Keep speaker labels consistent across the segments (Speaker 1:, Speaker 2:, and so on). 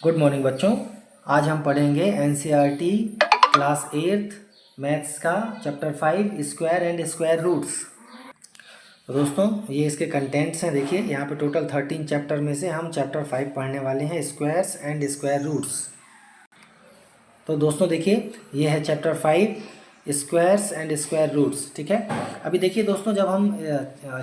Speaker 1: Good morning बच्चों। आज हम पढ़ेंगे एनसीईआरटी क्लास 8th मैथ्स का chapter 5 square and square roots. तो दोस्तों ये इसके कंटेंट्स हैं। देखिए यहाँ पे टोटल 13 चैप्टर में से हम चैप्टर 5 पढ़ने वाले हैं, स्क्वायर्स एंड स्क्वायर रूट्स। तो दोस्तों देखिए ये है chapter 5 squares and square roots. ठीक है, अभी देखिए दोस्तों, जब हम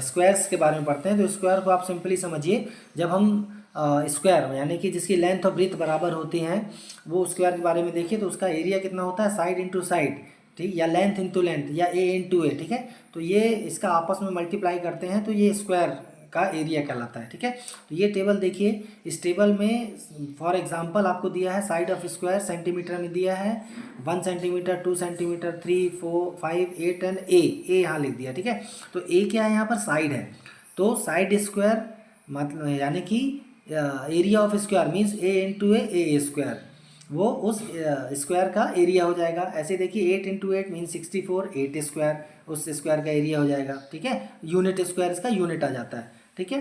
Speaker 1: स्क्वायर्स के बारे में पढ़ते हैं तो स्क्वायर को आप सिंपली समझिए, जब हम स्क्वायर यानी कि जिसकी लेंथ और ब्रीथ बराबर होती हैं वो स्क्वायर के बारे में देखिए तो उसका एरिया कितना होता है, साइड इंटू साइड, ठीक, या लेंथ इंटू लेंथ, या ए इंटू ए। ठीक है, तो ये इसका आपस में मल्टीप्लाई करते हैं तो ये स्क्वायर का एरिया कहलाता है। ठीक है, तो ये टेबल देखिए, इस टेबल में फॉर एग्जांपल आपको दिया है साइड ऑफ स्क्वायर सेंटीमीटर में दिया है 1 सेंटीमीटर, 2 सेंटीमीटर, 3, 4, 5, 8 एंड ए यहाँ लिख दिया। ठीक है, तो ए क्या है यहाँ पर, साइड है, तो साइड स्क्वायर मतलब यानी कि area of square means A into A square, वो उस स्क्वायर का एरिया हो जाएगा। ऐसे देखिए 8 इंटू 8 मीन 64, 8 स्क्वायर उस स्क्वायर का एरिया हो जाएगा। ठीक है, यूनिट स्क्वायर इसका यूनिट आ जाता है। ठीक है,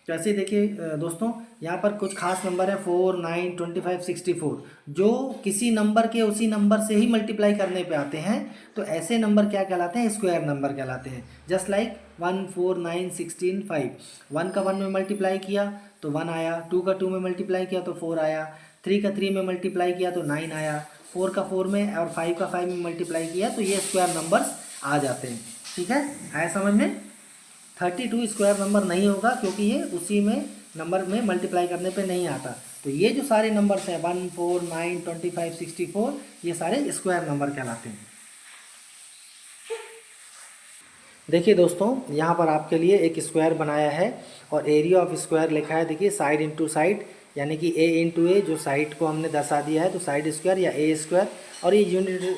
Speaker 1: तो ऐसे देखिए दोस्तों यहाँ पर कुछ खास नंबर है 4, 9, 25, 64, जो किसी नंबर के उसी नंबर से ही मल्टीप्लाई करने पे आते हैं, तो ऐसे नंबर क्या कहलाते हैं, स्क्वायर नंबर कहलाते हैं। जस्ट लाइक 1, 4, 9, 16, 5, 1 का 1 में मल्टीप्लाई किया तो 1 आया, 2 का 2 में मल्टीप्लाई किया तो 4 आया, 3 का 3 में मल्टीप्लाई किया तो 9 आया, 4 का 4 में और 5 का 5 में मल्टीप्लाई किया तो ये स्क्वायर नंबर्स आ जाते हैं। ठीक है, आया समझ में। 32 स्क्वायर नंबर नहीं होगा क्योंकि ये उसी में नंबर में मल्टीप्लाई करने पे नहीं आता। तो ये जो सारे नंबर्स हैं 1, 4, 9, 25, 64 ये सारे स्क्वायर नंबर कहलाते हैं। देखिए दोस्तों यहाँ पर आपके लिए एक स्क्वायर बनाया है और एरिया ऑफ स्क्वायर लिखा है। देखिए साइड इंटू साइड यानी कि ए इंटू ए, जो साइड को हमने दर्शा दिया है तो साइड स्क्वायर या ए स्क्वायर, और ये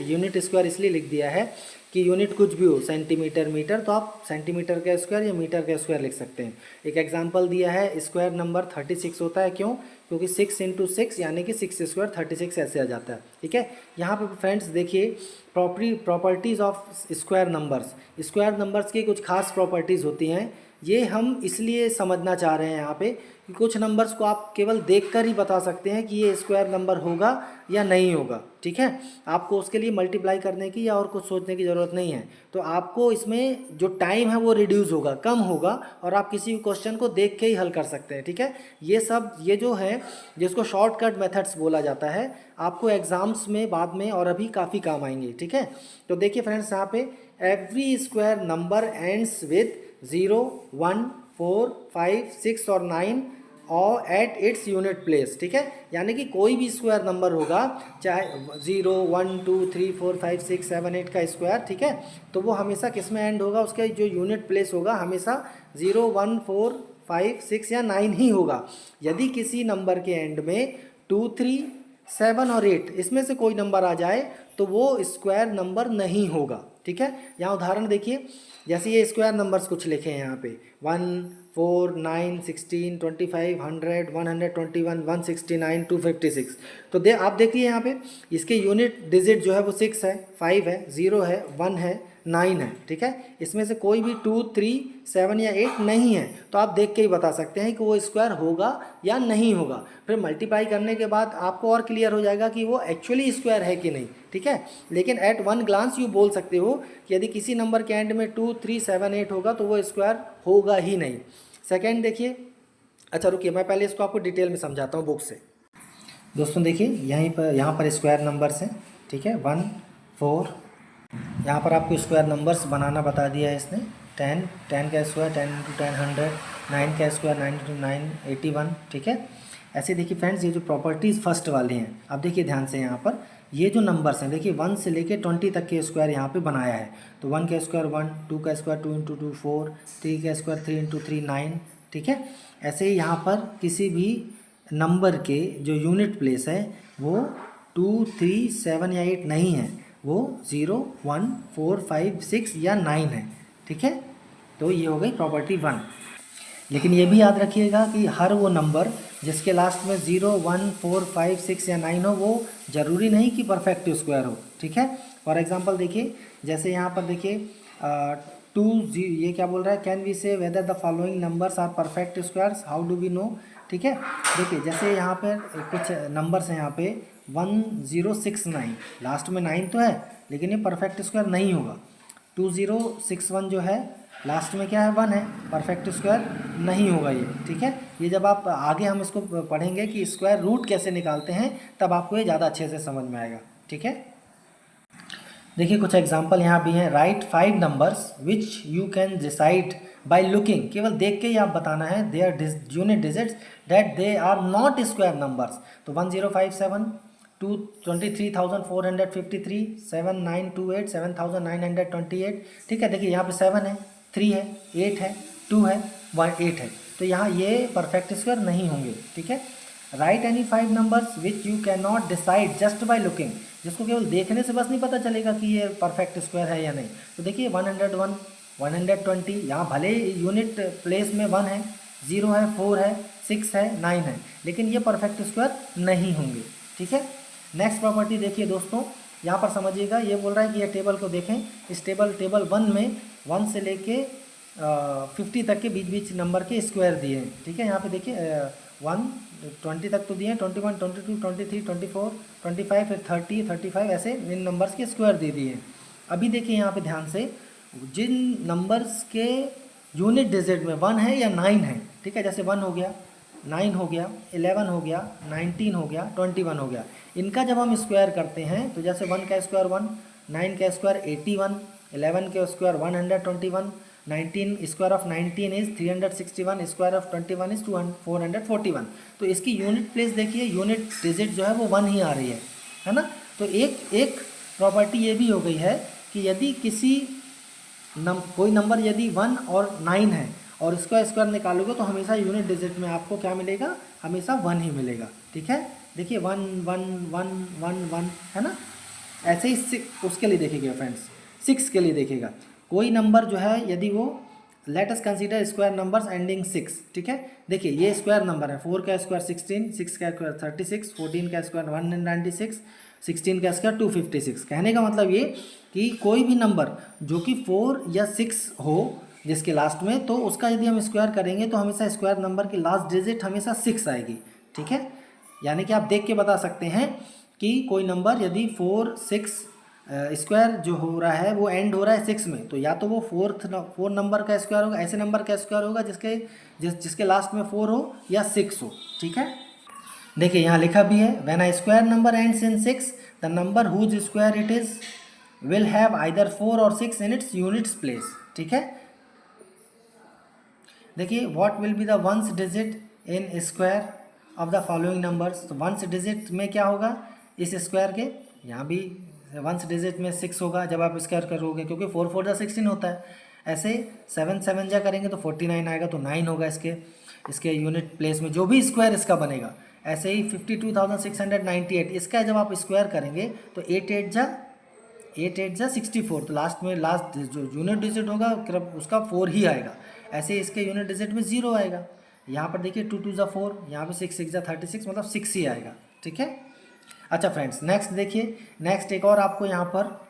Speaker 1: यूनिट स्क्वायर इसलिए लिख दिया है कि यूनिट कुछ भी हो, सेंटीमीटर, मीटर, तो आप सेंटीमीटर का स्क्वायर या मीटर का स्क्वायर लिख सकते हैं। एक एग्जांपल दिया है, स्क्वायर नंबर 36 होता है, क्यों, क्योंकि 6 इंटू 6 यानी कि 6 स्क्वायर 36 ऐसे आ जाता है। ठीक है, यहाँ पे फ्रेंड्स देखिए properties of square numbers, square numbers की कुछ खास प्रॉपर्टीज़ होती हैं। ये हम इसलिए समझना चाह रहे हैं यहाँ पे कि कुछ नंबर्स को आप केवल देखकर ही बता सकते हैं कि ये स्क्वायर नंबर होगा या नहीं होगा। ठीक है, आपको उसके लिए मल्टीप्लाई करने की या और कुछ सोचने की ज़रूरत नहीं है। तो आपको इसमें जो टाइम है वो रिड्यूस होगा, कम होगा, और आप किसी भी क्वेश्चन को देख के ही हल कर सकते हैं। ठीक है, ये जो है जिसको शॉर्टकट मेथड्स बोला जाता है, आपको एग्जाम्स में बाद में और अभी काफ़ी काम आएंगे। ठीक है, तो देखिए फ्रेंड्स यहाँ पे every square number ends with 0, 1, 4, 5, 6 और 9 और एट इट्स यूनिट प्लेस। ठीक है, यानी कि कोई भी स्क्वायर नंबर होगा, चाहे 0, 1, 2, 3, 4, 5, 6, 7, 8 का स्क्वायर, ठीक है, तो वो हमेशा किस में एंड होगा, उसका जो यूनिट प्लेस होगा हमेशा 0, 1, 4, 5, 6 या 9 ही होगा। यदि किसी नंबर के एंड में 2, 3, 7 और 8 इसमें से कोई नंबर आ जाए तो वो स्क्वायर नंबर नहीं होगा। ठीक है, यहाँ उदाहरण देखिए, जैसे ये स्क्वायर नंबर्स कुछ लिखे हैं यहाँ पे 1, 4, 9, 16, 25, 100, 121, 169, 256। तो आप देखिए यहाँ पे इसके यूनिट डिजिट जो है वो 6 है, 5 है, 0 है, 1 है, 9 है। ठीक है, इसमें से कोई भी 2, 3, 7 या 8 नहीं है, तो आप देख के ही बता सकते हैं कि वो स्क्वायर होगा या नहीं होगा। फिर मल्टीप्लाई करने के बाद आपको और क्लियर हो जाएगा कि वो एक्चुअली स्क्वायर है कि नहीं। ठीक है, लेकिन एट वन ग्लांस यू बोल सकते हो कि यदि किसी नंबर के एंड में 2, 3, 7, 8 होगा तो वो स्क्वायर होगा ही नहीं। सेकेंड देखिए, अच्छा रुकिए मैं पहले इसको आपको डिटेल में समझाता हूँ बुक से। दोस्तों देखिए यहाँ पर स्क्वायर नंबर्स हैं। ठीक है, 1, 4, यहाँ पर आपको स्क्वायर नंबर्स बनाना बता दिया है इसने। 10 का स्क्वायर 10 इंटू 10 100, 9 का स्क्वायर 9 इंटू 9 81। ठीक है, ऐसे देखिए फ्रेंड्स ये जो प्रॉपर्टीज़ फर्स्ट वाली हैं, अब देखिए ध्यान से यहाँ पर ये जो नंबर्स हैं, देखिए 1 से लेके 20 तक के स्क्वायर यहाँ पे बनाया है। तो 1 का स्क्वायर 1, 2 का स्क्वायर 2 इंटू 2 4, 3 का स्क्वायर 3 इंटू 3 9। ठीक है, ऐसे ही यहाँ पर किसी भी नंबर के जो यूनिट प्लेस है वो 2, 3, 7 या 8 नहीं है, वो 0, 1, 4, 5, 6 या 9 है। ठीक है, तो ये हो गई प्रॉपर्टी 1। लेकिन ये भी याद रखिएगा कि हर वो नंबर जिसके लास्ट में 0, 1, 4, 5, 6 या 9 हो वो ज़रूरी नहीं कि परफेक्ट स्क्वायर हो। ठीक है, फॉर एग्जांपल देखिए, जैसे यहाँ पर देखिए 2, ये क्या बोल रहा है, can we say whether the following numbers are perfect squares, how do we know. ठीक है। देखिए जैसे यहाँ पर कुछ नंबर्स हैं, यहाँ पे 1069, लास्ट में 9 तो है लेकिन ये परफेक्ट स्क्वायर नहीं होगा। 2061 जो है लास्ट में क्या है, 1 है, परफेक्ट स्क्वायर नहीं होगा ये, ठीक है। ये जब आप आगे हम इसको पढ़ेंगे कि स्क्वायर रूट कैसे निकालते हैं तब आपको ये ज़्यादा अच्छे से समझ में आएगा, ठीक है। देखिए कुछ एग्जांपल यहाँ भी हैं। Write 5 numbers which you can decide by looking, केवल देख के ही आप बताना है, they are unit digits that they are not square numbers. तो 1057, 23,453, 7928, 7,928, ठीक है। देखिए यहाँ पे 7 है, 3 है, 8 है, 2 है, 8 है, तो यहाँ ये परफेक्ट स्क्वायर नहीं होंगे, ठीक है। Right any 5 numbers which you can not decide just by looking, जिसको केवल देखने से बस नहीं पता चलेगा कि ये परफेक्ट स्क्वायर है या नहीं। तो देखिए 101, 120, यहाँ भले यूनिट प्लेस में 1 है, 0 है, 4 है, 6 है, 9 है, लेकिन ये परफेक्ट स्क्वायर नहीं होंगे, ठीक है। नेक्स्ट प्रॉपर्टी देखिए दोस्तों, यहाँ पर समझिएगा, ये बोल रहा है कि ये टेबल को देखें, इस टेबल 1 में 1 से लेके 50 तक के बीच नंबर के स्क्वायर दिए हैं, ठीक है। यहाँ पे देखिए 1 20 तक तो दिए हैं, 21, 22, 23, 24, 25, फिर 30, 35, ऐसे इन नंबर्स के स्क्वायर दे दिए हैं। अभी देखिए यहाँ पे ध्यान से, जिन नंबर्स के यूनिट डिजिट में 1 है या 9 है, ठीक है, जैसे 1 हो गया, 9 हो गया, 11 हो गया, 19 हो गया, 21 हो गया, इनका जब हम स्क्वायर करते हैं तो जैसे 1 का स्क्वायर 1, 9 का स्क्वायर 81, 11 का square 121, 19 square of 19 is 361, square of 21 is 441। तो इसकी यूनिट प्लेस देखिए, यूनिट डिजिट जो है वो 1 ही आ रही है ना। तो एक प्रॉपर्टी ये भी हो गई है कि यदि किसी कोई नंबर यदि 1 और 9 है और इसका स्क्वायर निकालोगे तो हमेशा यूनिट डिजिट में आपको क्या मिलेगा, हमेशा 1 ही मिलेगा, ठीक है। देखिए 1 1 1 1 1 है ना। ऐसे ही उसके लिए देखिएगा फ्रेंड्स, 6 के लिए देखिएगा, कोई नंबर जो है यदि वो, let us consider square numbers ending 6, ठीक है। देखिए ये स्क्वायर नंबर है, 4 का स्क्वायर 16, 6 का स्क्वायर 36, 14 का स्क्वायर 196, 16 का स्क्वायर 256। कहने का मतलब ये कि कोई भी नंबर जो कि 4 या 6 हो जिसके लास्ट में, तो उसका यदि हम स्क्वायर करेंगे तो हमेशा स्क्वायर नंबर की लास्ट डिजिट हमेशा 6 आएगी, ठीक है। यानी कि आप देख के बता सकते हैं कि कोई नंबर यदि 4 6 स्क्वायर जो हो रहा है वो एंड हो रहा है 6 में, तो या तो वो 4 नंबर का स्क्वायर होगा, ऐसे नंबर का स्क्वायर होगा जिसके लास्ट में 4 हो या 6 हो, ठीक है। देखिए यहाँ लिखा भी है, when a square number ends in 6 the number whose square it is will have either 4 और 6 इन इट्स यूनिट्स प्लेस, ठीक है। देखिए what will be the ones digit in square of the following numbers. तो ones digit में क्या होगा इस square के, यहाँ भी वंस डिजिट में 6 होगा जब आप स्क्वायर करोगे, क्योंकि 4 4 जा 16 होता है। ऐसे 7 7 जा करेंगे तो 49 आएगा, तो 9 होगा इसके यूनिट प्लेस में जो भी स्क्वायर इसका बनेगा। ऐसे ही 52,698 इसका जब आप स्क्वायर करेंगे तो 8 8 जा 64, तो लास्ट जो यूनिट डिजिट होगा उसका 4 ही आएगा। ऐसे इसके यूनिट डिजिट में 0 आएगा। यहाँ पर देखिए 2 2 जा 4, यहाँ पे 6 6 जा 36, मतलब 6 ही आएगा, ठीक है। अच्छा फ्रेंड्स नेक्स्ट देखिए, नेक्स्ट एक और आपको यहाँ पर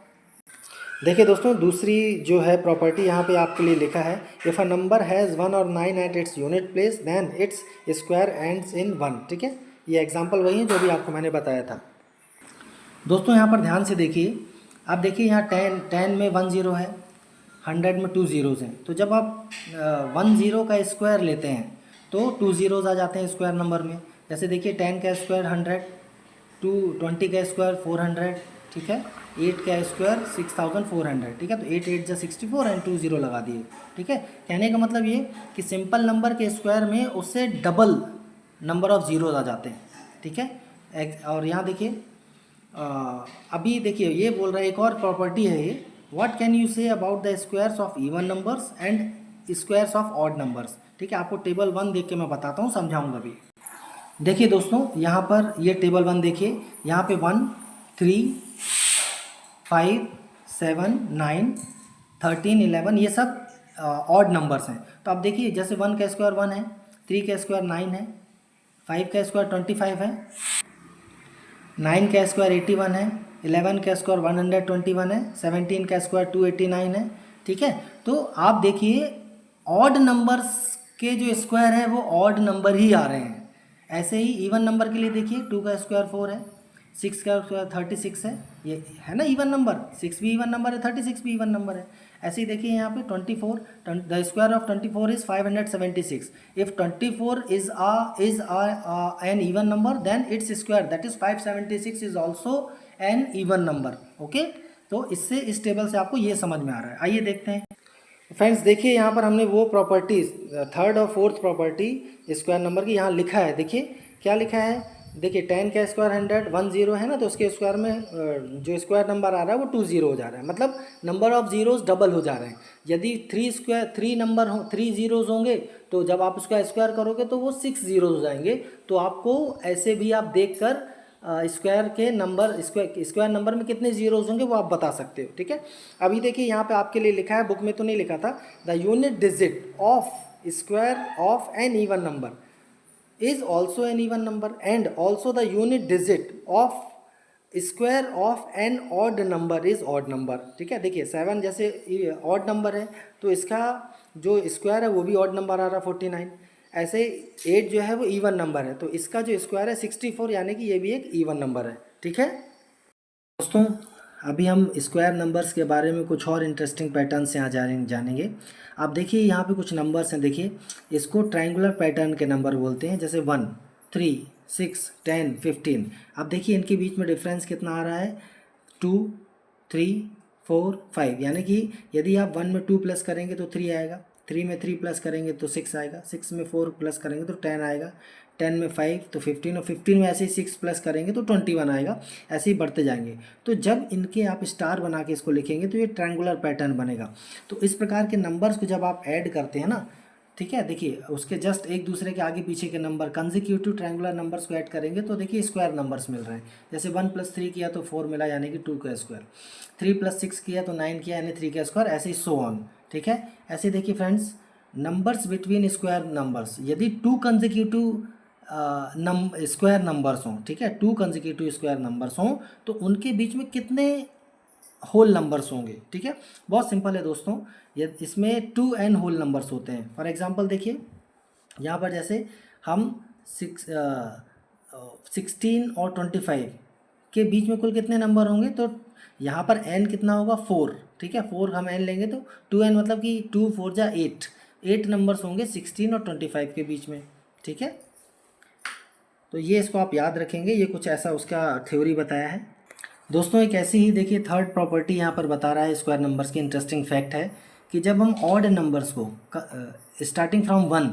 Speaker 1: देखिए दोस्तों, दूसरी जो है प्रॉपर्टी यहाँ पे आपके लिए लिखा है, इफ़ अ नंबर हैज़ 1 और 9 at its unit place then its square ends in 1, ठीक है। ये एग्जांपल वही है जो भी आपको मैंने बताया था। दोस्तों यहाँ पर ध्यान से देखिए, आप देखिए यहाँ 10 में 1 0 है, 100 में 2 zeros हैं, तो जब आप 1 0 का स्क्वायर लेते हैं तो 2 zeros आ जाते हैं स्क्वायर नंबर में। जैसे देखिए 10 का स्क्वायर 100, 20 का स्क्वायर 400, ठीक है, 8 का स्क्वायर 6400, ठीक है। तो 8 8 जा 64 एंड 2 0 लगा दिए, ठीक है। कहने का मतलब ये कि सिंपल नंबर के स्क्वायर में उससे डबल नंबर ऑफ जीरोज आ जाते हैं, ठीक है। और यहाँ देखिए अभी देखिए ये बोल रहा है, एक और प्रॉपर्टी है ये, what can you say about the squares of even numbers and squares of odd numbers, ठीक है। आपको टेबल 1 देख के मैं बताता हूँ, समझाऊंगा भी। देखिए दोस्तों यहाँ पर ये टेबल 1 देखिए, यहाँ पे 1 3 5 7 9 13 11 ये सब ऑड नंबर्स हैं। तो आप देखिए जैसे 1 का स्क्वायर 1 है, 3 का स्क्वायर 9 है, 5 का स्क्वायर 25 है, 9 का स्क्वायर 81 है, 11 का स्क्वायर 121 है, 17 का स्क्वायर 289 है, ठीक है। तो आप देखिए ऑड नंबर्स के जो स्क्वायर है वो ऑड नंबर ही आ रहे हैं, ऐसे ही इवन नंबर के लिए देखिए 2 का स्क्वायर 4 है, 6 का स्क्वायर 36 है, ये है ना इवन नंबर, 6 भी इवन नंबर है, 36 भी इवन नंबर है। ऐसे ही देखिए यहाँ पे 24, the square of 24 is 576। If 24 is an even number then its square that is 576 is also an even number. Okay, तो इससे इस टेबल से आपको ये समझ में आ रहा है। आइए देखते हैं फ्रेंड्स, देखिए यहाँ पर हमने वो प्रॉपर्टीज थर्ड और फोर्थ प्रॉपर्टी स्क्वायर नंबर की यहाँ लिखा है। देखिए क्या लिखा है, देखिए 10 का स्क्वायर 100, 1 जीरो है ना, तो उसके स्क्वायर में जो स्क्वायर नंबर आ रहा है वो 2 जीरो हो जा रहा है, मतलब नंबर ऑफ जीरोस डबल हो जा रहे हैं। यदि 3 नंबर हो, 3 जीरोस होंगे तो जब आप उसका स्क्वायर करोगे तो वो 6 जीरोस हो जाएंगे। तो आपको ऐसे भी आप देख कर स्क्वायर के नंबर स्क्वायर नंबर में कितने जीरोस होंगे वो आप बता सकते हो। ठीक है, अभी देखिए यहाँ पे आपके लिए लिखा है, बुक में तो नहीं लिखा था, the unit digit of square of an even number is also an even number and also the unit digit of square of an odd number is odd number। ठीक है, देखिए 7 जैसे odd नंबर है तो इसका जो स्क्वायर है वो भी odd नंबर आ रहा है 49। ऐसे 8 जो है वो इवन नंबर है तो इसका जो स्क्वायर है 64, यानी कि ये भी एक इवन नंबर है। ठीक है दोस्तों, अभी हम स्क्वायर नंबर्स के बारे में कुछ और इंटरेस्टिंग पैटर्न्स यहाँ जानेंगे। आप देखिए यहाँ पे कुछ नंबर्स हैं, देखिए इसको ट्रायंगुलर पैटर्न के नंबर बोलते हैं, जैसे 1, 3, 6, 10, 15। अब देखिए इनके बीच में डिफरेंस कितना आ रहा है, 2, 3, 4, 5, यानी कि यदि आप 1 में 2 प्लस करेंगे तो 3 आएगा, 3 में 3 प्लस करेंगे तो 6 आएगा, 6 में 4 प्लस करेंगे तो 10 आएगा, 10 में 5 तो 15, और 15 में ऐसे ही 6 प्लस करेंगे तो 21 आएगा। ऐसे ही बढ़ते जाएंगे। तो जब इनके आप स्टार बना के इसको लिखेंगे तो ये ट्रायंगुलर पैटर्न बनेगा। तो इस प्रकार के नंबर्स को जब आप ऐड करते हैं ना, ठीक है, देखिए उसके जस्ट एक दूसरे के आगे पीछे के नंबर कंसेक्यूटिव ट्रायंगुलर नंबर्स को ऐड करेंगे तो देखिए स्क्वायर नंबर्स मिल रहे हैं। जैसे 1 + 3 किया तो 4 मिला, यानी कि 2 का स्क्वायर, 3 + 6 किया तो 9 किया, यानी 3 का स्क्वायर, ऐसे ही सो ऑन। ठीक है, ऐसे देखिए friends, numbers between square numbers, यदि 2 कंसेक्यूटिव स्क्वायर नंबर्स हों, ठीक है, 2 कंसेक्यूटिव स्क्वायर नंबर्स हों तो उनके बीच में कितने होल नंबर्स होंगे। ठीक है, बहुत सिंपल है दोस्तों, ये इसमें 2n होल नंबर्स होते हैं। फॉर एग्जांपल देखिए यहाँ पर जैसे हम 16 और 25 के बीच में कुल कितने नंबर होंगे, तो यहाँ पर n कितना होगा 4। ठीक है, 4 हम n लेंगे तो 2n मतलब कि 2 4 जा 8 नंबर्स होंगे 16 और 25 के बीच में। ठीक है, तो ये इसको आप याद रखेंगे, ये कुछ ऐसा उसका थ्योरी बताया है दोस्तों। एक ऐसी ही देखिए थर्ड प्रॉपर्टी यहाँ पर बता रहा है स्क्वायर नंबर्स की, इंटरेस्टिंग फैक्ट है कि जब हम ऑड नंबर्स को स्टार्टिंग फ्रॉम 1,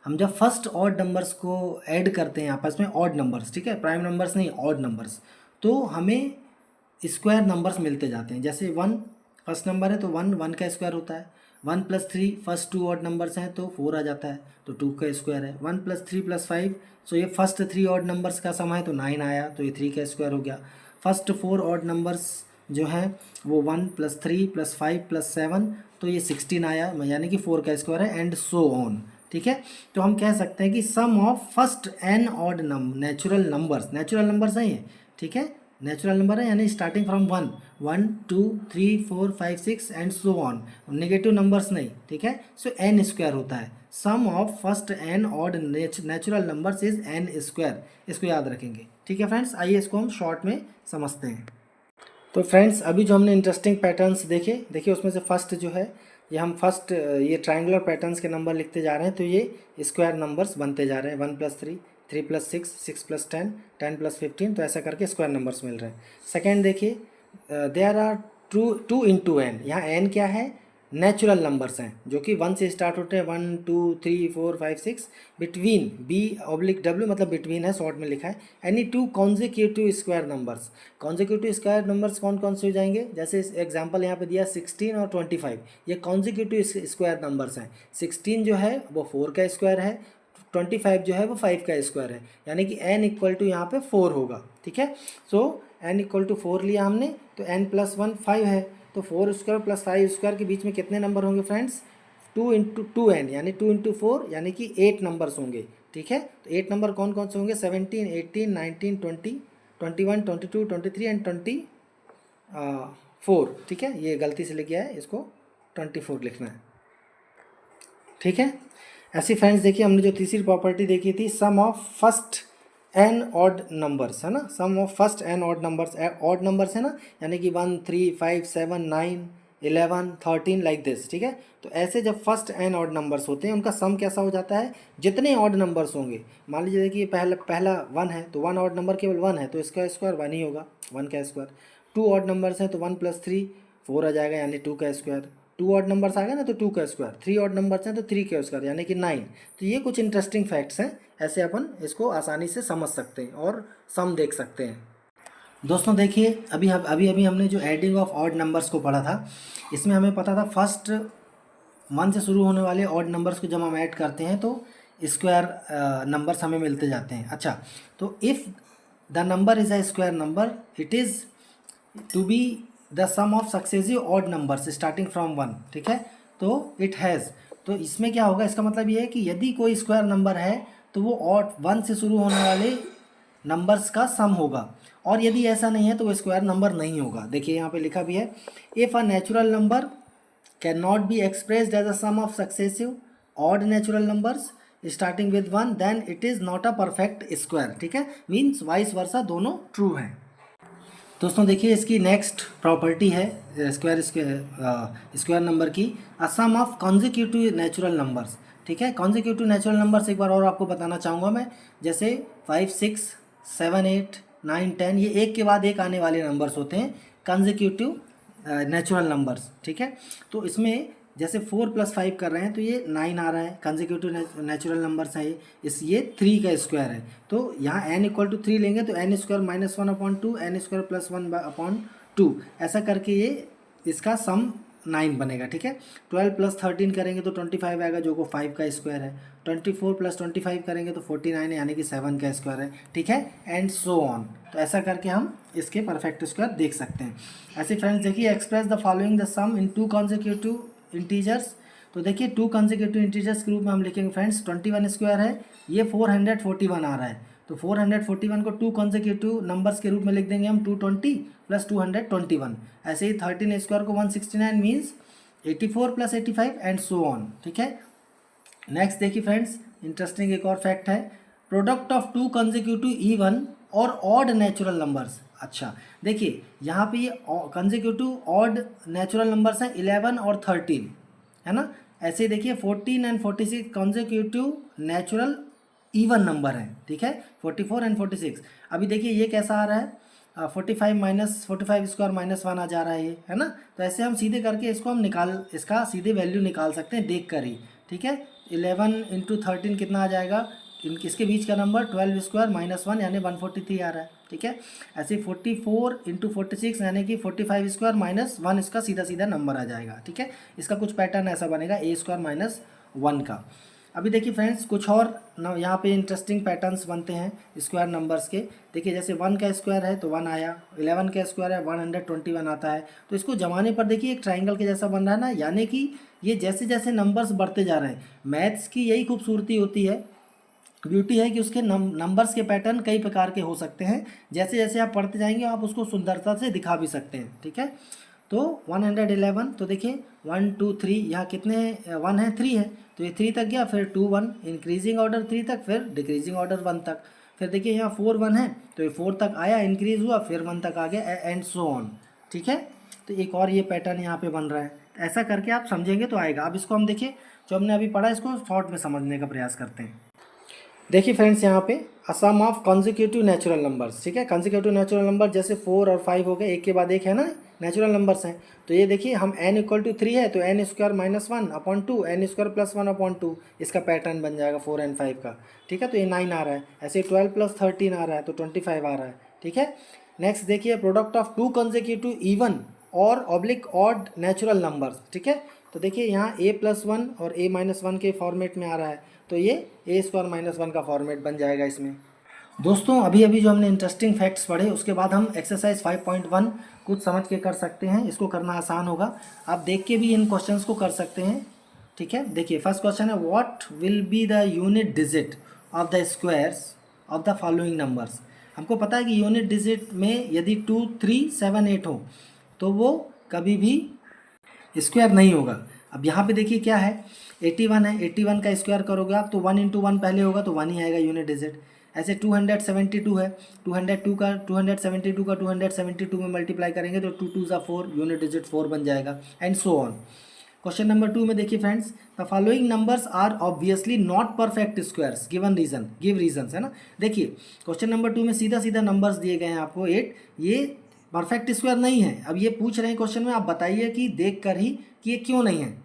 Speaker 1: हम जब फर्स्ट ऑड नंबर्स को ऐड करते हैं आपस में, ऑड नंबर्स, ठीक है, प्राइम नंबर्स नहीं, ऑड नंबर्स, तो हमें स्क्वायर नंबर्स मिलते जाते हैं। जैसे 1 फर्स्ट नंबर है तो 1 का स्क्वायर होता है, 1 + 3 फर्स्ट 2 ऑड नंबर्स हैं तो 4 आ जाता है, तो 2 का स्क्वायर है। 1 + 3 + 5, सो ये फर्स्ट 3 ऑड नंबर्स का सम है तो 9 आया, तो ये 3 का स्क्वायर हो गया। फर्स्ट 4 ऑड नंबर्स जो हैं वो 1 + 3 + 5 + 7, तो ये 16 आया, यानी कि 4 का स्क्वायर है, एंड सो ऑन। ठीक है, तो हम कह सकते हैं कि sum of first n odd natural numbers हैं ये। ठीक है, नेचुरल नंबर है, यानी starting from 1, 1 2 3 4 5 6 and so on, negative numbers नहीं। ठीक है, सो n स्क्वायर होता है, sum of first n odd natural numbers is n square, इसको याद रखेंगे। ठीक है फ्रेंड्स, आइए इसको हम शॉर्ट में समझते हैं। तो फ्रेंड्स, अभी जो हमने इंटरेस्टिंग पैटर्न्स देखे, देखिए उसमें से फर्स्ट जो है ये हम फर्स्ट ये ट्रायंगुलर पैटर्न्स के नंबर लिखते जा रहे हैं, तो ये स्क्वायर नंबर्स बनते जा रहे हैं, 1 + 3, 3 + 6, 6 + 10, 10 + 15, तो ऐसा करके स्क्वायर नंबर्स मिल रहे हैं। सेकेंड देखिए, देयर आर 2 × n, यहाँ n क्या है, नेचुरल नंबर्स हैं जो कि 1 से स्टार्ट होते हैं, 1 2 3 4 5 6, बिटवीन B/W मतलब बिटवीन है, शॉर्ट में लिखा है, any 2 consecutive square numbers. Consecutive square numbers कौन कौन से हो जाएंगे, जैसे एग्जांपल यहाँ पे दिया 16 और 25, ये कॉन्जिक्यूटिव स्क्वायर नंबर्स हैं। 16 जो है वो 4 का स्क्वायर है, 25 जो है वो 5 का स्क्वायर है, यानी कि n = यहाँ पे 4 होगा। ठीक है, सो n = 4 लिया हमने, तो n + 1 5 है, तो 4 स्क्वायर + 5 स्क्वायर के बीच में कितने नंबर होंगे फ्रेंड्स, 2 × 2n, यानी 2 × 4, यानी कि 8 नंबर्स होंगे। ठीक है, तो 8 नंबर कौन कौन से होंगे, 17 18 19 20 21 22 23 एंड 24। ठीक है, ये गलती से लिख गया है, इसको 24 लिखना है। ठीक है, ऐसी फ्रेंड्स देखिए हमने जो तीसरी प्रॉपर्टी देखी थी, sum of first n odd numbers, है ना, sum of first n odd numbers, odd numbers है ना, यानी कि 1 3 5 7 9 11 13 लाइक दिस, ठीक है। तो ऐसे जब फर्स्ट एन ऑड नंबर्स होते हैं उनका सम कैसा हो जाता है, जितने ऑड नंबर्स होंगे, मान लीजिए देखिए पहला 1 है तो 1 ऑड नंबर केवल 1 है तो इसका स्क्वायर 1 ही होगा, 1 का स्क्वायर। 2 ऑड नंबर्स हैं तो 1 + 3 4 आ जाएगा यानी 2 का स्क्वायर। 2 ऑड नंबर्स आ गए ना तो 2 का स्क्वायर। 3 ऑड नंबर्स हैं तो 3 का स्क्वायर यानी कि 9। तो ये कुछ इंटरेस्टिंग फैक्ट्स हैं, ऐसे अपन इसको आसानी से समझ सकते हैं और सम देख सकते हैं। दोस्तों देखिए अभी अभी हमने जो एडिंग ऑफ ऑड नंबर्स को पढ़ा था, इसमें हमें पता था फर्स्ट 1 से शुरू होने वाले ऑड नंबर्स को जब हम ऐड करते हैं तो स्क्वायर नंबर्स हमें मिलते जाते हैं। अच्छा, तो if the number is a square number it is to be the sum of successive odd numbers starting from 1, ठीक है। तो इट हैज़, तो इसमें क्या होगा, इसका मतलब ये है कि यदि कोई स्क्वायर नंबर है तो वो ऑड 1 से शुरू होने वाले नंबर्स का सम होगा, और यदि ऐसा नहीं है तो वो स्क्वायर नंबर नहीं होगा। देखिए यहाँ पे लिखा भी है, if a natural number can not be expressed as a sum of successive odd natural numbers starting with 1 then it is not a perfect square, ठीक है। मीन्स वाइस वर्सा दोनों ट्रू हैं। दोस्तों देखिए इसकी नेक्स्ट प्रॉपर्टी है square number की, अ sum of consecutive natural numbers, ठीक है। कॉन्जिक्यूटिव नेचुरल नंबर्स एक बार और आपको बताना चाहूँगा मैं, जैसे 5 6 7 8 9 10 ये एक के बाद एक आने वाले नंबर्स होते हैं कॉन्जिक्यूटिव नेचुरल नंबर्स, ठीक है। तो इसमें जैसे 4 + 5 कर रहे हैं तो ये 9 आ रहा है, कंसेक्यूटिव नेचुरल नंबर्स है ये 3 का स्क्वायर है। तो यहाँ n = 3 लेंगे तो n² - 1/2 n² + 1/2 ऐसा करके ये इसका सम 9 बनेगा, ठीक है। 12 + 13 करेंगे तो 25 आएगा जो को 5 का स्क्वायर है। 24 + 25 करेंगे तो 49 है यानी कि 7 का स्क्वायर है, ठीक है, एंड सो ऑन। तो ऐसा करके हम इसके परफेक्ट स्क्वायर देख सकते हैं। ऐसे फ्रेंड्स देखिए, express the following the sum in 2 consecutive integers. तो देखिए 2 कॉन्जिक्यूटिव इंटीजर्स के रूप में हम लिखेंगे फ्रेंड्स, 21 स्क्वायर है, ये 441 आ रहा है, तो 441 को 2 कॉन्जिक्यूटिव नंबर्स के रूप में लिख देंगे हम 220 + 221। ऐसे ही 13 स्क्वायर को 169 मीन्स 84 + 85 एंड सो ऑन, ठीक है। नेक्स्ट देखिए फ्रेंड्स, इंटरेस्टिंग एक और फैक्ट है, प्रोडक्ट ऑफ 2 कॉन्जिक्यूटिव इवन और ऑड नेचुरल नंबर्स। अच्छा देखिए यहाँ पे ये कंसेक्यूटिव ऑड नेचुरल नंबर्स हैं 11 और 13, है ना। ऐसे देखिए 14 and 46 consecutive natural even number हैं, ठीक है, 44 एंड 46। अभी देखिए ये कैसा आ रहा है, 45 - 45 स्क्वायर -1 आ जा रहा है ये, है ना। तो ऐसे हम सीधे करके इसको हम इसका सीधे वैल्यू निकाल सकते हैं देख कर ही, ठीक है। 11 × 13 कितना आ जाएगा, इसके बीच का नंबर 12 स्क्वायर -1 यानी 143 आ रहा है, ठीक है। ऐसे 44 × 46 यानी कि 45 स्क्वायर -1 इसका सीधा सीधा नंबर आ जाएगा, ठीक है। इसका कुछ पैटर्न ऐसा बनेगा a² - 1 का। अभी देखिए फ्रेंड्स कुछ और यहाँ पे इंटरेस्टिंग पैटर्न्स बनते हैं स्क्वायर नंबर्स के। देखिए जैसे 1 का स्क्वायर है तो 1 आया, 11 का स्क्वायर है 121 आता है। तो इसको जमाने पर देखिए एक ट्राइंगल के जैसा बन रहा है ना, यानी कि ये जैसे जैसे नंबर्स बढ़ते जा रहे हैं, मैथ्स की यही खूबसूरती होती है, ब्यूटी है कि उसके नंबर्स के पैटर्न कई प्रकार के हो सकते हैं। जैसे जैसे आप पढ़ते जाएंगे आप उसको सुंदरता से दिखा भी सकते हैं, ठीक है। तो 111, तो देखिए 1 2 3 यहाँ कितने 1 है, 3 है, तो ये 3 तक गया, फिर 2 1 इंक्रीजिंग ऑर्डर 3 तक, फिर डिक्रीजिंग ऑर्डर 1 तक। फिर देखिए यहाँ 4 1 है तो ये 4 तक आया, इंक्रीज हुआ, फिर 1 तक आ गया एंड सो ऑन, ठीक है। तो एक और ये पैटर्न यहाँ पे बन रहा है, ऐसा करके आप समझेंगे तो आएगा। अब इसको हम देखिए जो हमने अभी पढ़ा इसको शॉर्ट में समझने का प्रयास करते हैं। देखिए फ्रेंड्स यहाँ पे सम ऑफ कॉन्जिक्यूटिव नेचुरल नंबर्स, ठीक है। कॉन्जिक्यूटिव नेचुरल नंबर जैसे 4 और 5 हो गए, एक के बाद एक है ना, नेचुरल नंबर्स हैं। तो ये देखिए हम n = 3 है तो n² - 1/2 n² + 1/2 इसका पैटर्न बन जाएगा 4 और 5 का, ठीक है। तो ये 9 आ रहा है, ऐसे 12 + 13 आ रहा है तो 25 आ रहा है, ठीक है। नेक्स्ट देखिए प्रोडक्ट ऑफ 2 कॉन्जिक्यूटिव इवन और ऑड नेचुरल नंबर्स, ठीक है। तो देखिए यहाँ a+1 और a-1 के फॉर्मेट में आ रहा है, तो ये a² - 1 का फॉर्मेट बन जाएगा इसमें। दोस्तों अभी अभी जो हमने इंटरेस्टिंग फैक्ट्स पढ़े उसके बाद हम एक्सरसाइज 5.1 कुछ समझ के कर सकते हैं। इसको करना आसान होगा, आप देख के भी इन क्वेश्चंस को कर सकते हैं, ठीक है। देखिए फर्स्ट क्वेश्चन है, what will be the unit digit of the squares of the following numbers. हमको पता है कि यूनिट डिजिट में यदि 2 3 7 8 हो तो वो कभी भी स्क्वायर नहीं होगा। अब यहाँ पे देखिए क्या है, 81 है, 81 का स्क्वायर करोगे आप तो 1 इंटू 1 पहले होगा तो 1 ही आएगा यूनिट डिजिट। ऐसे 272 है, 272 का 272 में मल्टीप्लाई करेंगे तो 2 2 ज़ा 4, यूनिट डिजिट 4 बन जाएगा, and so on. Question number 2 में देखिए friends, the following numbers are obviously not perfect squares, given reason, give reasons, है ना। देखिए क्वेश्चन नंबर 2 में सीधा सीधा नंबर्स दिए गए हैं आपको 8, ये परफेक्ट स्क्वायर नहीं है। अब ये पूछ रहे हैं क्वेश्चन में, आप बताइए कि देख कर ही कि ये क्यों नहीं है।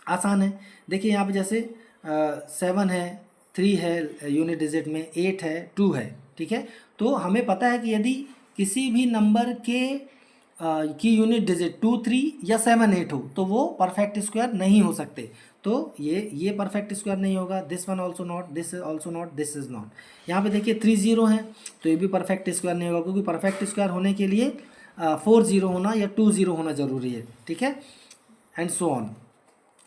Speaker 1: आसान है, देखिए यहाँ पे जैसे 7 है, 3 है यूनिट डिजिट में, 8 है, 2 है, ठीक है। तो हमें पता है कि यदि किसी भी नंबर के की यूनिट डिजिट 2 3 या 7 8 हो तो वो परफेक्ट स्क्वायर नहीं हो सकते। तो ये परफेक्ट स्क्वायर नहीं होगा, this one also not, this is also not, this is not. यहाँ पे देखिए 3 0 है तो ये भी परफेक्ट स्क्वायर नहीं होगा, क्योंकि परफेक्ट स्क्वायर होने के लिए 4 0 होना या 2 0 होना ज़रूरी है, ठीक है, एंड सो ऑन।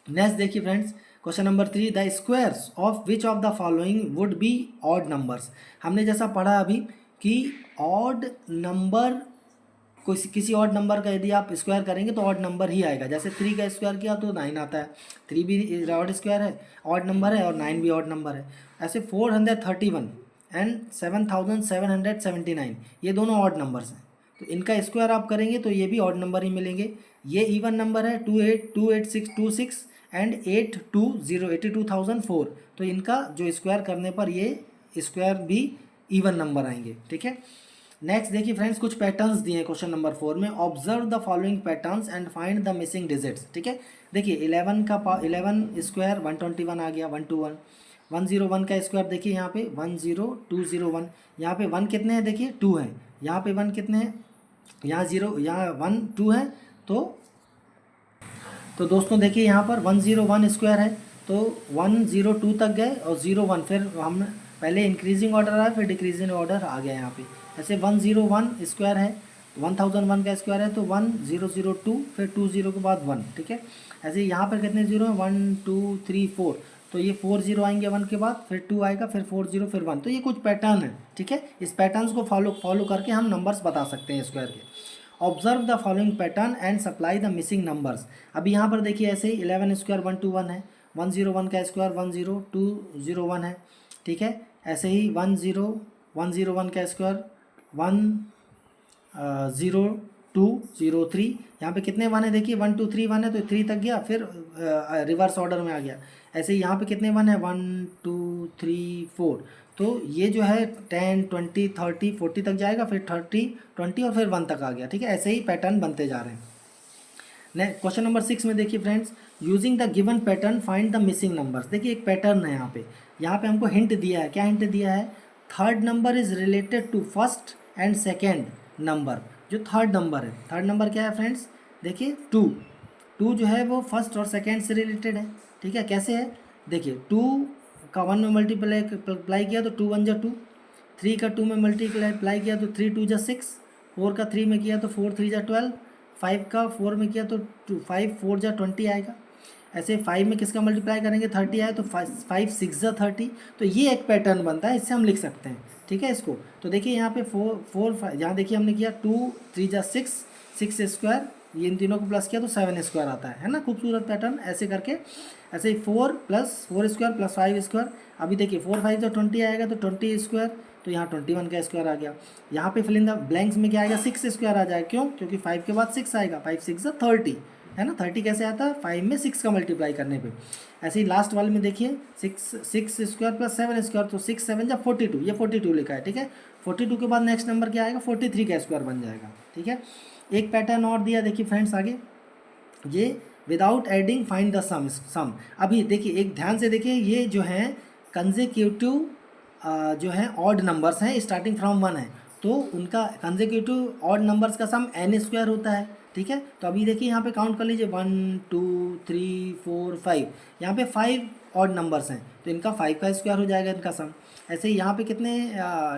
Speaker 1: नेक्स्ट देखिए friends, question number 3, the squares of which of the following would be odd numbers. हमने जैसा पढ़ा अभी कि ऑड नंबर, किसी ऑड नंबर का यदि आप स्क्वायर करेंगे तो ऑड नंबर ही आएगा। जैसे 3 का स्क्वायर किया तो 9 आता है, 3 भी ऑड स्क्वायर है, ऑड नंबर है, और 9 भी ऑड नंबर है। ऐसे 431 एंड 7779 ये दोनों ऑड नंबर्स हैं, तो इनका स्क्वायर आप करेंगे तो ये भी ऑड नंबर ही मिलेंगे। ये इवन नंबर है 282626 एंड 8204, तो इनका जो स्क्वायर करने पर ये स्क्वायर भी इवन नंबर आएंगे, ठीक है। नेक्स्ट देखिए फ्रेंड्स, कुछ पैटर्न्स दिए हैं क्वेश्चन नंबर 4 में, observe the following patterns and find the missing digits, ठीक है। देखिए 11 स्क्वायर 121 आ गया, 121। 101 का स्क्वायर देखिए यहाँ पे 10201, यहाँ पे 1 कितने हैं देखिए 2 हैं, यहाँ पे 1 कितने हैं, यहाँ 0, यहाँ 1 2 है। तो दोस्तों देखिए यहाँ पर 101 स्क्वायर है तो 102 तक गए और 01, फिर हम पहले इंक्रीजिंग ऑर्डर आया फिर डिक्रीजिंग ऑर्डर आ गया यहाँ पे। ऐसे 101 स्क्वायर है, 1001 का स्क्वायर है तो 1002, फिर 20 के बाद 1, ठीक है। ऐसे यहाँ पर कितने जीरो हैं, 1 2 3 4, तो ये 4 0 आएंगे 1 के बाद, फिर 2 आएगा, फिर 4 0, फिर 1। तो ये कुछ पैटर्न है, ठीक है। इस पैटर्न्स को फॉलो करके हम नंबर्स बता सकते हैं स्क्वायर के। Observe the following pattern and supply the missing numbers. अभी यहाँ पर देखिए ऐसे ही 11 स्क्वायर 121 है, 101 का स्क्वायर 10201 है, ठीक है। ऐसे ही 101 का स्क्वायर 10203, यहाँ पे कितने 1 है देखिए 1 2 3 1 है तो 3 तक गया, फिर रिवर्स ऑर्डर में आ गया। ऐसे ही यहाँ पे कितने 1 है 1 2 3 4, तो ये जो है 10 20 30 40 तक जाएगा, फिर 30 20 और फिर 1 तक आ गया, ठीक है। ऐसे ही पैटर्न बनते जा रहे हैं। नेक्स्ट क्वेश्चन नंबर 6 में देखिए friends, using the given pattern find the missing numbers. देखिए एक पैटर्न है यहाँ पे हमको हिंट दिया है। क्या हिंट दिया है, third number is related to first and second number. जो थर्ड नंबर है, थर्ड नंबर क्या है फ्रेंड्स, देखिए 2 जो है वो फर्स्ट और सेकेंड से रिलेटेड है, ठीक है। कैसे है देखिए, 2 का 1 में मल्टीप्लाई किया तो 2 1 जा 2, 3 का 2 में मल्टीप्लाई किया तो 3 2 जा 6, 4 का 3 में किया तो 4 3 जा 12, 5 का 4 में किया तो 5 4 जा 20 आएगा। ऐसे 5 में किसका मल्टीप्लाई करेंगे 30 आए तो 5 6 जा 30, तो ये एक पैटर्न बनता है, इससे हम लिख सकते हैं, ठीक है इसको। तो देखिए यहाँ पे 4 5, यहाँ देखिए हमने किया 2 3 जा 6 स्क्वायर, ये इन तीनों को प्लस किया तो 7 स्क्वायर आता है ना। खूबसूरत पैटर्न ऐसे करके, ऐसे ही 4 + 4 स्क्वायर प्लस 5 स्क्वायर। अभी देखिए 4 5 जो 20 आएगा तो 20 स्क्वायर, तो यहाँ 21 का स्क्वायर आ गया। यहाँ पे फिल इन द ब्लैंक्स में क्या आएगा 6 स्क्वायर आ जाएगा, क्यों, क्योंकि 5 के बाद 6 आएगा, 5 6 जा 30 है ना। 30 कैसे आता है, 5 में 6 का मल्टीप्लाई करने पे। ऐसे ही लास्ट वाले में देखिए 6 स्क्वायर प्लस 7 स्क्वायर, तो 6 7 जा 42, ये 42 लिखा है, ठीक है। 42 के बाद नेक्स्ट नंबर क्या आएगा 43 का स्क्वायर बन जाएगा, ठीक है। एक पैटर्न और दिया देखिए फ्रेंड्स आगे, ये विदाउट एडिंग फाइंड द सम। अभी देखिए एक ध्यान से देखिए, ये जो है कंसेक्यूटिव जो है ऑड नंबर्स हैं, स्टार्टिंग फ्रॉम 1 है, तो उनका कंसेक्यूटिव ऑड नंबर्स का सम n स्क्वायर होता है, ठीक है। तो अभी देखिए यहाँ पे काउंट कर लीजिए 1 2 3 4 5, यहाँ पे 5 ऑड नंबर्स हैं तो इनका 5 का स्क्वायर हो जाएगा इनका सम। ऐसे ही यहाँ पे कितने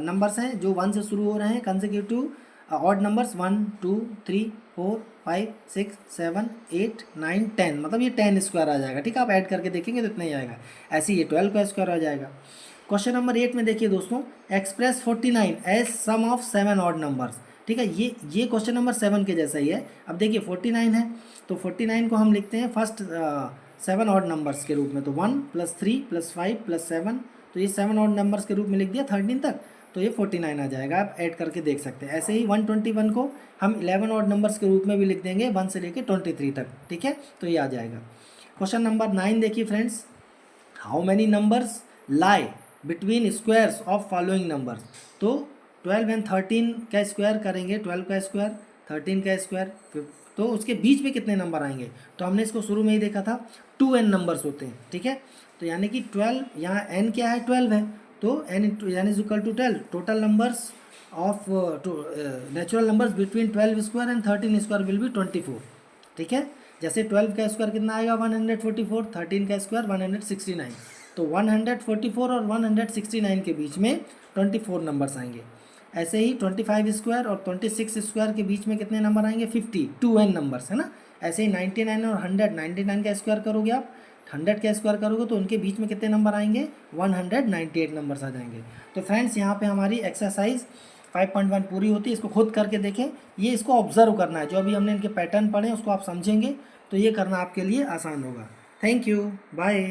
Speaker 1: नंबर्स हैं जो 1 से शुरू हो रहे हैं कंसेक्यूटिव ऑड नंबर्स, 1 2 3 4 5 6 7 8 9 10, मतलब ये 10 स्क्वायर आ जाएगा, ठीक है। आप ऐड करके देखेंगे तो इतना ही आएगा। ऐसे ही ये 12 का स्क्वायर आ जाएगा। क्वेश्चन नंबर 8 में देखिए दोस्तों, express 49 as sum of 7 odd numbers, ठीक है। ये क्वेश्चन नंबर 7 के जैसा ही है। अब देखिए 49 है, तो 49 को हम लिखते हैं फर्स्ट 7 ऑड नंबर्स के रूप में, तो 1 + 3 + 5 + 7, तो ये 7 ऑड नंबर्स के रूप में लिख दिया 13 तक, तो ये 49 आ जाएगा। आप ऐड करके देख सकते हैं। ऐसे ही 121 को हम 11 ऑड नंबर्स के रूप में भी लिख देंगे 1 से लेके 23 तक, ठीक है, तो ये आ जाएगा। क्वेश्चन नंबर 9 देखिए friends, how many numbers lie between squares of following numbers. तो 12 एंड 13 का स्क्वायर करेंगे, 12 का स्क्वायर, 13 का स्क्वायर, तो उसके बीच में कितने नंबर आएंगे। तो हमने इसको शुरू में ही देखा था 2n नंबर्स होते हैं, ठीक है। तो यानी कि 12, यहाँ n क्या है 12 है, तो n यानी equal to 12 total numbers of natural numbers between 12 square and 13 square will be 24, ठीक है। जैसे 12 का स्क्वायर कितना आएगा 144, 13 का स्क्वायर 169, तो 144 और 169 के बीच में 24 नंबर्स आएंगे। ऐसे ही 25 स्क्वायर और 26 स्क्वायर के बीच में कितने नंबर आएंगे 50, 2n नंबर्स है ना। ऐसे ही 99 और 100, 99 का स्क्वायर करोगे आप, 100 का स्क्वायर करोगे तो उनके बीच में कितने नंबर आएंगे 198 नंबर्स आ जाएंगे। तो फ्रेंड्स यहाँ पे हमारी एक्सरसाइज 5.1 पूरी होती है। इसको खुद करके देखें, ये इसको ऑब्जर्व करना है, जो अभी हमने इनके पैटर्न पढ़े उसको आप समझेंगे तो ये करना आपके लिए आसान होगा। Thank you, bye.